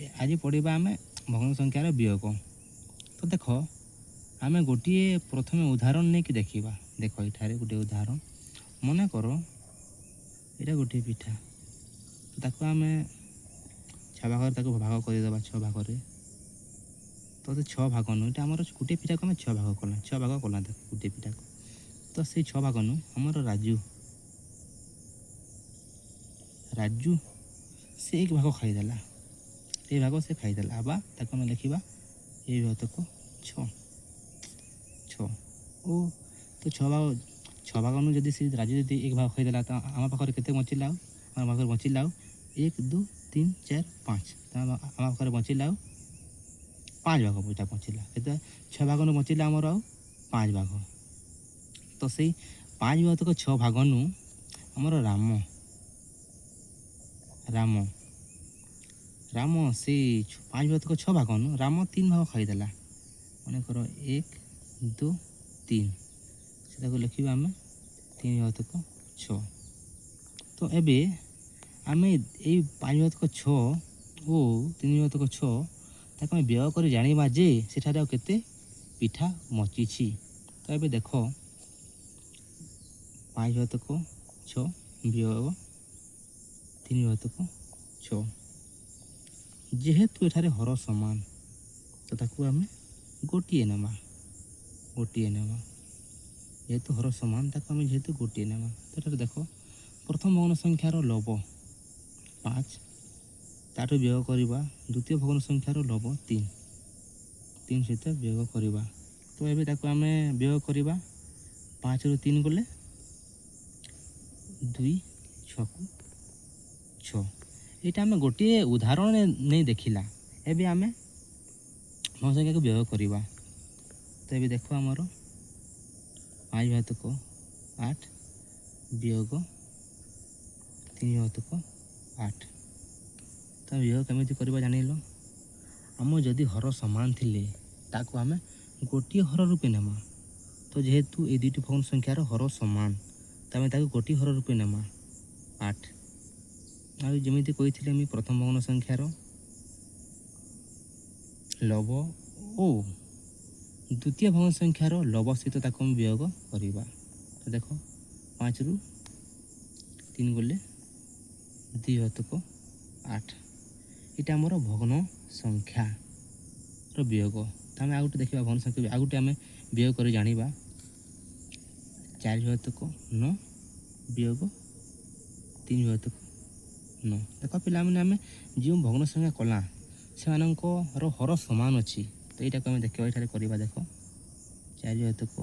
आज पढ़ा आम भग्न संख्यार वियोग। तो देख आम गोटे प्रथम उदाहरण नहीं कि देखा। देख ये गोटे उदाहरण मन कर यहाँ गोटे पिठा तो ताको आम 6 भाग भाग करदे 6 भाग तो 6 भाग नु ये आम गोटे पिठा को आम 6 भाग कला 6 भाग कला देख गोटे पिठा को तो से 6 भाग नु आमर राजू राजू से 1 भाग खाईदेला ये भाग से खाईदेला आबा ताको आम लिखा ये भाग 6 6 ओ तो 6 भाग नु जदि से राजू जदि 1 भाग खाईदेला तो आम पाखे केते बचिला आम पाखे बचिला 1 2 3 4 5 तो आम पाखे बचिला 5 भाग पिठा बचिला केते 6 भाग नु बचिला आमर आ 5 भाग तो से 5 भाग तक 6 भाग नु आमर राम राम राम से 5 भाग तक 6 भाग नु राम 3 भाग खाईदेला मन कर 1 2 3 से लिखा आम 3 भाग तक 6 तो एबे आम ये 5 भाग तक 6 ओ 3 भाग तक 6 ताको आम व्यय कर जाना जे सेठारे केते पिठा मची तो ये देख 5 भाग तक 6 व्यय 3 भाग तक 6 जेहेतु एठारे हर समान तो ताकू आम गोटे नेमा जेहेतु हर समान ताकू आम जेहेतु गोटे नेमा तो देख प्रथम भग्न संख्यार लब 5 ताठू व्यय करवा द्वितीय भग्न संख्यार लब 3 सहित व्यय करवा तो ये ताकू आम व्यय करवा 5 रु 3 गले 2 6 6 यहाँ आम गोटे उदाहरण नहीं देखला एबे आम भग्न संख्या को व्यय करवा तो ये देख आमर 5 भाग तक 8 वियोग 3 भाग तक 8 तो वियोग केमी करवा जान आम जदि हर समान थिले ताको आम गोटे हर रूपे नेमा तो जेहेतु ये दुईटी भग्न संख्यार हर समान तो आम गोटे हर रूपे नेमा 8 आ जमी कही मुझे प्रथम भग्न संख्यार लब ओ द्वितीय भग्न संख्यार लब सहित ताको वियोग करवा तो देख 5 रु 3 गले 2 भाग तक 8 यहाँ आमर भग्न संख्यार वियोग तो आम आगे देखा भग्न संख्या आगे आम वियोग कर जाना 4 भाग तक 9 वियोग 3 भाग तक 9 देख पिला आम जो भग्न संख्या कला से हर समान अच्छी तो यहाँ को आम देखा ये करवा देख 4 भाग तक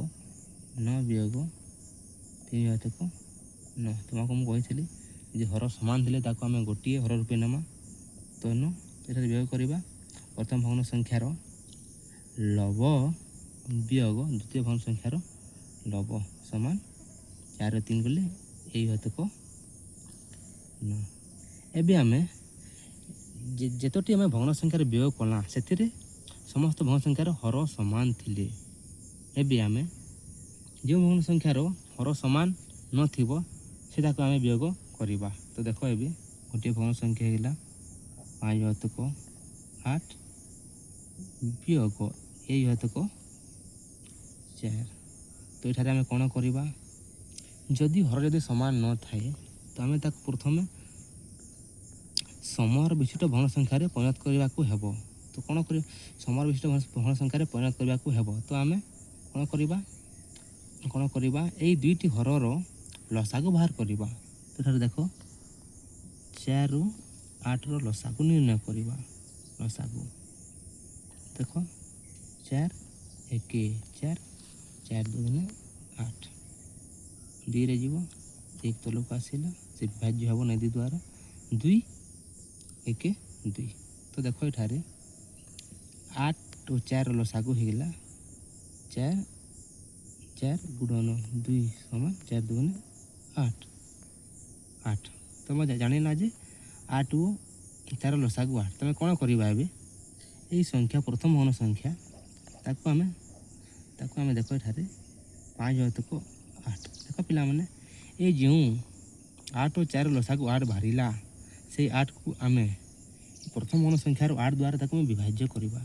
9 वियोग 3 भाग तक 9 तुमको मुझे कही हर समान थे आम गोटे हर रूपे नेमा तो न ये वियोग करवा प्रथम भग्न संख्यार लब वियोग द्वितीय भग्न संख्यार लब समान 4 रु 3 गले 1 भाग तक 9 एबे आम जेतोटी आम भग्न संख्यार वियोग कला से समस्त भग्न संख्यार हर समान थिले एबे आम जो भग्न संख्यार हर समान नथिबो सेटा को आम वियोग करवा तो देख ए गोटे भग्न संख्या है 5 भाग तक 8 वियोग 1 भाग तक 4 तो ये आम कौन करवा जदि हर जदि समान न थाए तो आम प्रथम समर विशिष्ट भग्न संख्यार परिणत करने को हेब तो कौन कर समर विशिष्ट भग्न संख्यार परिणत करने को हेब तो आम कौन करवा यही दुईटी हरर लसागु बाहर करवा तो देख 4 रु 8 लसागु निर्णय करवा लसागु देख 4 1 4 4 2 8 2 रे जीव 1 तलक आसला से विभाज्य हम नदी द्वारा 2 1 2 तो देख ये 8 और 4 लसागु होगा 4 4 गुणन 2 समान 4 2 8 8 तुम जाना जे 8 ओ 4 लसागु 8 तुम कौन करवा यही संख्या प्रथम भग्न संख्या ताको आम देख ये 5 भाग तक 8 देख पिला माने ये जो 8 और 4 लसागु 8 बाहरिला से 8 को आम प्रथम भग्न संख्यार 8 द्वारा ताको विभाज्य करवा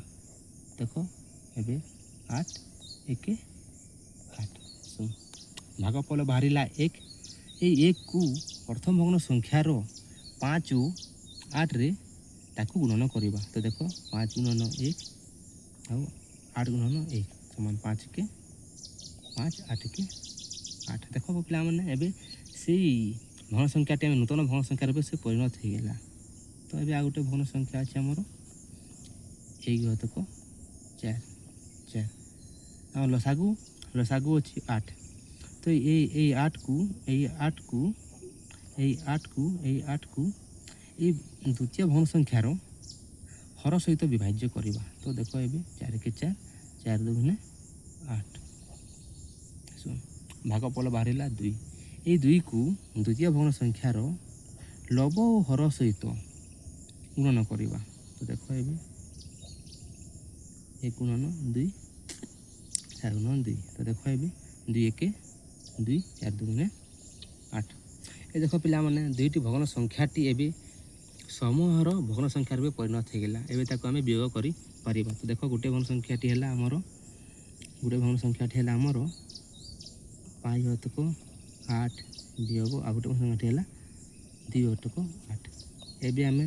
देख एबे 8 1 8 सुन भागफल बाहरिला 1 1 को प्रथम भग्न संख्यार 5 और 8 रे ताको गुणन करवा तो देख 5 गुणन 1 और 8 गुणन 1 समान 5 के 5 8 के 8 देख पिला माने एबे से भग्न संख्याटी आम नूतन भग्न संख्या रूप से परिणत हो गला तो ये आ गोटे भग्न संख्या अच्छे आमर 1 घातक 4 4 और लसागु लसागु अच्छी 8 तो ये 8 को ये द्वितीय भग्न संख्यार हर सहित विभाज्य करवा तो देख ये 4 के 4 4 2 8 शुण भागफल बाहरिला 2 ये 2 को द्वितीय भग्न संख्यार लव और हर सहित गुणन करवा तो देख ये 1 गुणन 2 4 गुणन 2 तो देख ये 2 1 2 4 2 8 ये देख पिला माने दुईटी भग्न संख्याटी एबे समूहर भग्न संख्या रूप परिणत हो गला एबे ताको आमे वियोग करि परिबा तो देख गोटे भग्न संख्याटी हैला हमर गोटे भग्न संख्याटी हैला हमर 5 घातक 8 वियोग आ गोटे भग्न संख्याटी हैला 2 घातक 8 एबे आमे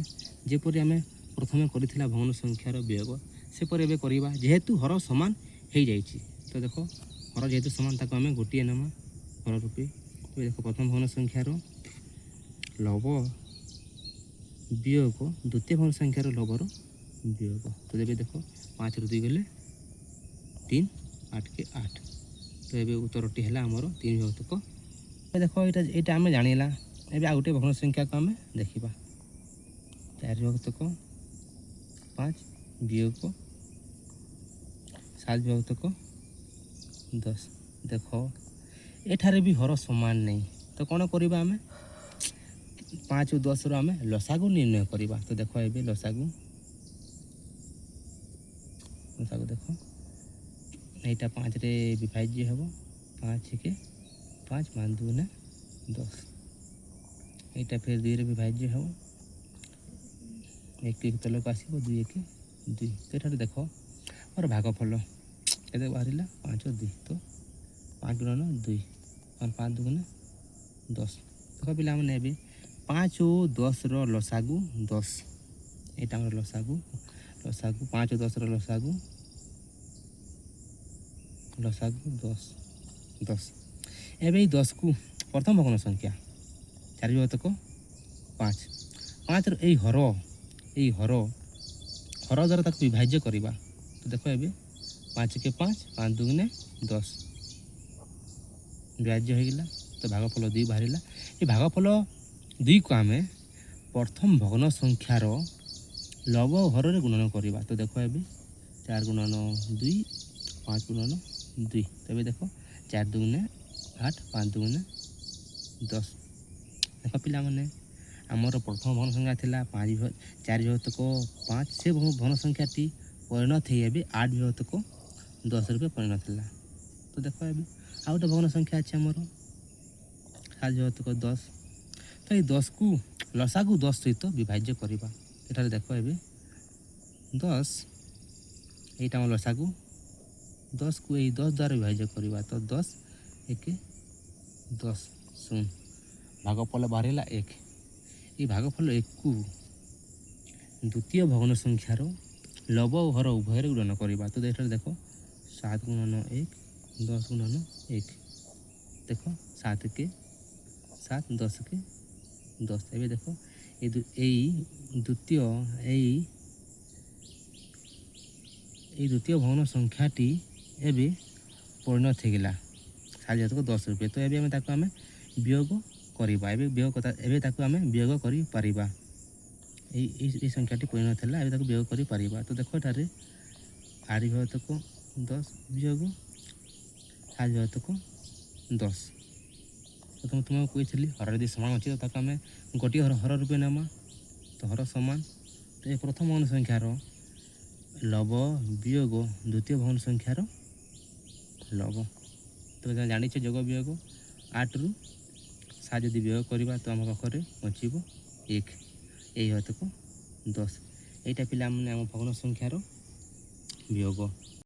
जेपरि आमे प्रथमे करिथिला भग्न संख्यार वियोग सेपरि एबे करिबा जेहेतु हर समान हो जाइछि तो देख हर जेहेतु समान ताको आमे गोटिए नमा हर रूपे तो देख प्रथम भग्न संख्यार लव वियोग द्वितीय भग्न संख्यार लवर वियोग तो ये देख 5 रू 2 गले 3 8 के 8 तो ये उत्तरटी है आमर 3 घातक देख यहाँ आम जाना एवं आ गोटे भग्न संख्या को आम देखा 4 घातक 5 वियोग 7 घातक 10 देख एठारे भी हर समान नहीं तो कौन करवा आम 5 और 10 रो आम लसागु निर्णय करवा तो देख ये लसागु देख यहाँ 5 रे विभाज्य हम 5 के 5 5 2 10 यहाँ फिर 2 रे विभाज्य हम 1 1 तलक आसो 2 1 2 तो ये देख और भागफल के बाहर 5 और 2 तो 5 गुणन 2 और 5 2 10 देख पिला मैंने 5 और 10 रो लसागु 10 यहाँ लसागु लसागु 5 और 10 रो लसागु लसागु 10 10 एवं 10 को प्रथम भग्न संख्या 4 घातक 5 5 रो यही हर द्वारा ताको विभाज्य करवा तो देख ये 5 के 5 5 2 10 विभाज्य हो गला तो भागफल 2 बाहरिला ये भागफल 2 को आम प्रथम भग्न संख्यार लव हर रे गुणन करवा तो देख ये 4 गुणन 2 5 गुणन 2 तो देख 4 2 8 5 2 10 देख पिला माने आमर प्रथम भग्न संख्या थिला 4 घातक 5 से भग्न संख्याटी परिणत हो 8 घातक 10 रूपे परिणत है तो देख ये आ गोटे भग्न संख्या अच्छे आमर 7 घातक 10 तो ये 10 को लसागु 10 सहित विभाज्य करवा एठारे देख ये 10 यहाँ लसागु 10 को यही 10 द्वारा विभाज्य करवा तो 10 1 10 शुन भागफल बाहरिला 1 ये भागफल 1 को द्वितीय भग्न संख्यार लव और हर उभय गुणन करवा तो ये देख 7 गुणन 1 10 गुणन 1 देख 7 के 7 10 के 10 ए देख द्वितीय भग्न संख्याटी एवं परिणत हो गला 7 घातक 10 रूपये तो ये आम वियोग करवा एवं वियोग कर संख्याटी परिणत है एवं वियोग कर तो देख एठारे 8 घातक 10 वियोग 7 घातक 10 तो तुमको कही हर यदि सामान अच्छे तो आम गोटे हर रूपे नमा तो हर सामान तो ये प्रथम भग्न संख्यार लव वियोग द्वितीय भग्न संख्यार लव तो जानी जोग वियोग 8 रू 7 जदि वियोग करवा तो आम पाखे बचब 1 घातक 10 ଏଇଟା ପିଲାମାନେ ଆମ ଭଗ୍ନ ସଂଖ୍ୟାର ବିୟୋଗ।